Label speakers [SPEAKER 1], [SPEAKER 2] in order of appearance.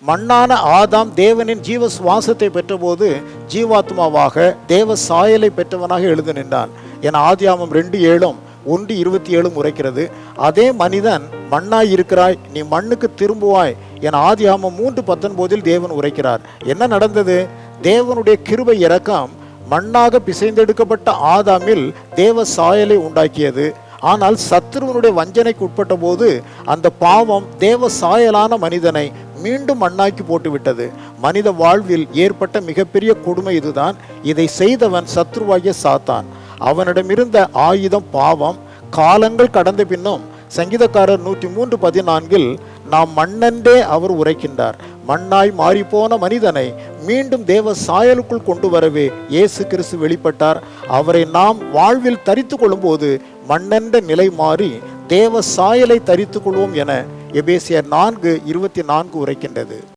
[SPEAKER 1] மண்ணான ஆதாம் தேவனின் ஜீவ சுவாசத்தை பெற்றபோது ஜீவாத்மாவாக தேவ சாயலை பெற்றவனாக எழுந்து நின்றான் என ஆதியாகமம் 2:7 1:27 உரைக்கிறது. அதே மனிதன் மண்ணாய் இருக்கிறாய், நீ மண்ணுக்கு திரும்புவாய் என ஆதியாகமம் 3:19 தேவன் உரைக்கிறார். என்ன நடந்தது? தேவனுடைய கிருபை இரக்கம் மண்ணாக பிசைந்தெடுக்கப்பட்ட ஆதாமில் தேவ சாயலை உண்டாக்கியது. ஆனால் சத்துருவனுடைய வஞ்சனைக்கு உட்பட்ட போது அந்த பாவம் தேவ சாயலான மனிதனை மீண்டும் மண்ணாக்கி போட்டுவிட்டது. மனித வாழ்வில் ஏற்பட்ட மிகப்பெரிய கொடுமை இதுதான். இதை செய்தவன் சத்ருவாகிய சாத்தான். அவனிடமிருந்த ஆயுதம் பாவம். காலங்கள் கடந்த பின்னும் சங்கீதக்காரர் 103:14 நாம் மண்ணென்றே அவர் உரைக்கின்றார். மண்ணாய் மாறிப்போன மனிதனை மீண்டும் தேவ சாயலுக்குள் கொண்டு வரவே இயேசு கிறிஸ்து வெளிப்பட்டார். அவரை நாம் வாழ்வில் தரித்து கொள்ளும் போது மண்ணென்ற நிலை மாறி தேவ சாயலை தரித்து கொள்வோம் என எபேசியர் 4:24 உரைக்கின்றது.